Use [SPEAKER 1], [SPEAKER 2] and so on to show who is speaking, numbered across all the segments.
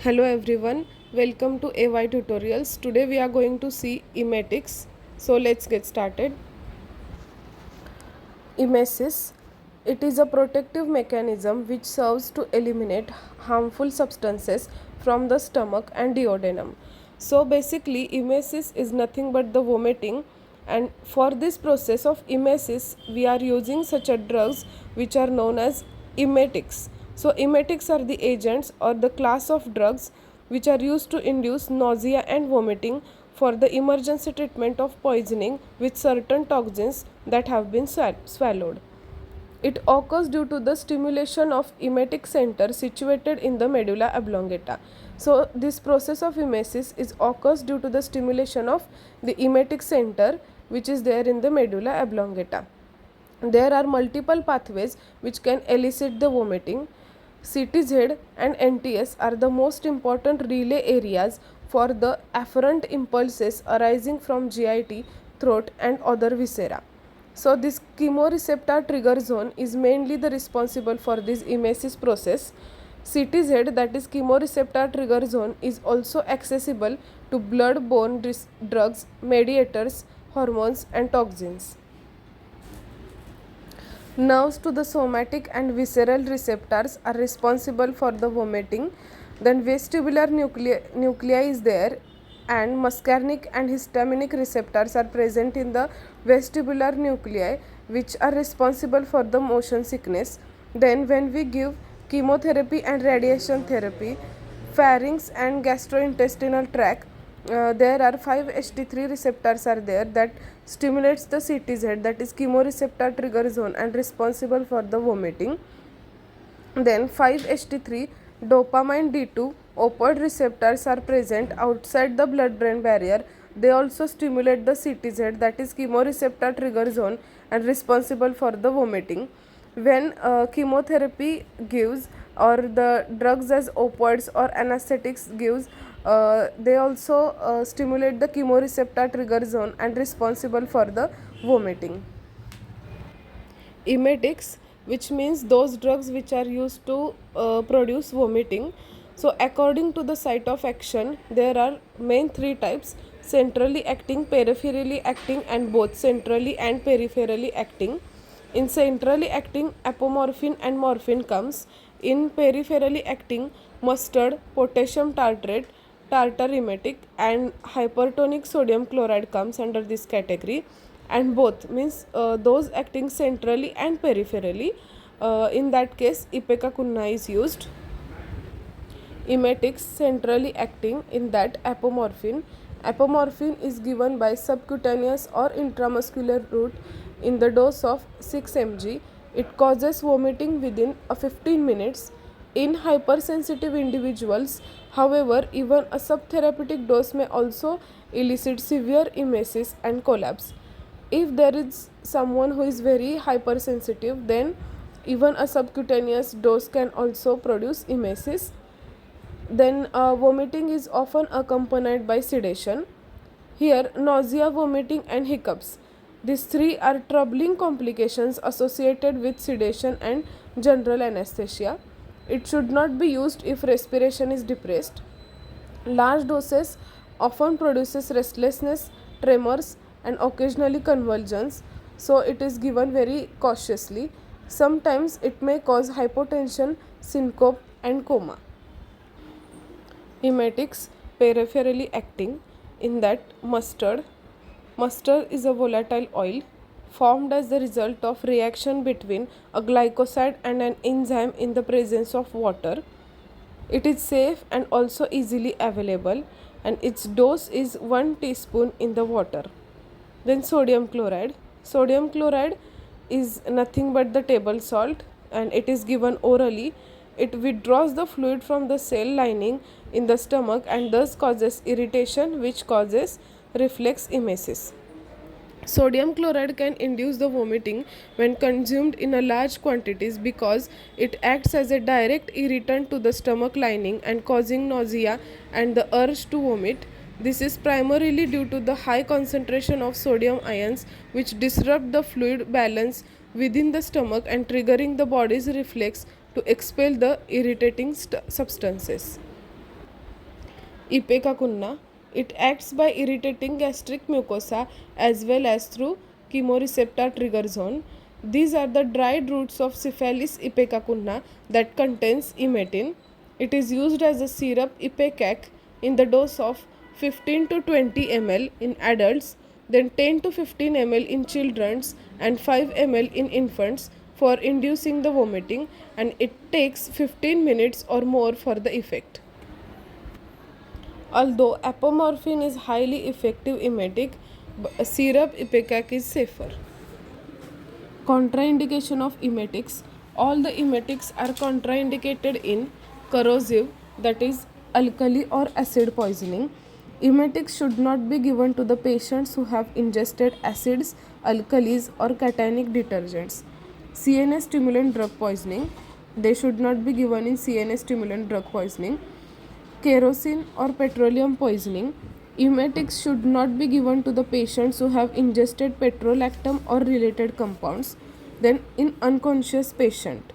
[SPEAKER 1] Hello everyone, welcome to AY tutorials. Today we are going to see emetics. So let's get started. Emesis. It is a protective mechanism which serves to eliminate harmful substances from the stomach and duodenum. So basically emesis is nothing but the vomiting, and for this process of emesis we are using such a drugs which are known as emetics. So emetics are the agents or the class of drugs which are used to induce nausea and vomiting for the emergency treatment of poisoning with certain toxins that have been swallowed. It occurs due to the stimulation of emetic center situated in the medulla oblongata. So this process of emesis is occurs due to the stimulation of the emetic center which is there in the medulla oblongata. There are multiple pathways which can elicit the vomiting. CTZ and NTS are the most important relay areas for the afferent impulses arising from GIT, throat and other viscera. So this chemoreceptor trigger zone is mainly the responsible for this emesis process. CTZ, that is chemoreceptor trigger zone, is also accessible to blood-borne drugs, mediators, hormones and toxins. Nerves to the somatic and visceral receptors are responsible for the vomiting. Then vestibular nuclei is there, and muscarinic and histaminic receptors are present in the vestibular nuclei which are responsible for the motion sickness. Then when we give chemotherapy and radiation therapy, pharynx and gastrointestinal tract, there are 5-HT3 receptors are there that stimulates the CTZ, that is chemoreceptor trigger zone, and responsible for the vomiting. Then 5-HT3 dopamine D2 opioid receptors are present outside the blood brain barrier. They also stimulate the CTZ, that is chemoreceptor trigger zone, and responsible for the vomiting. When chemotherapy gives, or the drugs as opioids or anesthetics gives, they also stimulate the chemoreceptor trigger zone and responsible for the vomiting. Emetics, which means those drugs which are used to produce vomiting. So according to the site of action, there are main three types: centrally acting, peripherally acting, and both centrally and peripherally acting. In centrally acting, apomorphine and morphine comes. In peripherally acting, mustard, potassium tartrate, tartar emetic, and hypertonic sodium chloride comes under this category. And both means those acting centrally and peripherally, in that case ipecacuanha is used. Emetics, centrally acting, in that apomorphine. Apomorphine is given by subcutaneous or intramuscular route in the dose of 6 mg. It causes vomiting within 15 minutes. In hypersensitive individuals, however, even a subtherapeutic dose may also elicit severe emesis and collapse. If there is someone who is very hypersensitive, then even a subcutaneous dose can also produce emesis. Then vomiting is often accompanied by sedation. Here, nausea, vomiting and hiccups. These three are troubling complications associated with sedation and general anesthesia. It should not be used if respiration is depressed. Large doses often produces restlessness, tremors and occasionally convulsions, so it is given very cautiously. Sometimes it may cause hypotension, syncope and coma. Emetics, peripherally acting, in that mustard. Mustard is a volatile oil formed as the result of reaction between a glycoside and an enzyme in the presence of water. It is safe and also easily available, and its dose is 1 teaspoon in the water. Then sodium chloride. Sodium chloride is nothing but the table salt, and it is given orally. It withdraws the fluid from the cell lining in the stomach and thus causes irritation, which causes reflex emesis. Sodium chloride can induce the vomiting when consumed in a large quantities because it acts as a direct irritant to the stomach lining and causing nausea and the urge to vomit. This is primarily due to the high concentration of sodium ions, which disrupt the fluid balance within the stomach and triggering the body's reflex to expel the irritating substances. Ipecacuanha. It acts by irritating gastric mucosa as well as through chemoreceptor trigger zone. These are the dried roots of Syphilis ipecacuanha that contains emetin. It is used as a syrup ipecac in the dose of 15 to 20 ml in adults, then 10 to 15 ml in children and 5 ml in infants for inducing the vomiting, and it takes 15 minutes or more for the effect. Although apomorphine is highly effective emetic, syrup ipecac is safer. Contraindication of emetics. All the emetics are contraindicated in corrosive, that is alkali or acid poisoning. Emetics should not be given to the patients who have ingested acids, alkalis or cationic detergents. CNS stimulant drug poisoning. They should not be given in CNS stimulant drug poisoning. Kerosene or petroleum poisoning. Emetics should not be given to the patients who have ingested petrolactam or related compounds. Then in unconscious patient.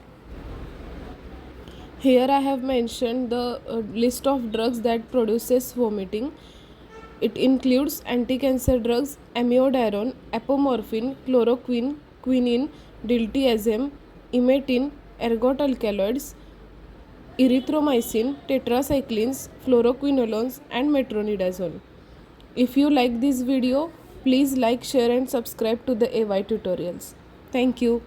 [SPEAKER 1] Here I have mentioned the list of drugs that produces vomiting. It includes anti-cancer drugs, amiodarone, apomorphine, chloroquine, quinine, diltiazem, emetic, ergot alkaloids, erythromycin, tetracyclines, fluoroquinolones and metronidazole. If you like this video, please like, share and subscribe to the AY tutorials. Thank you.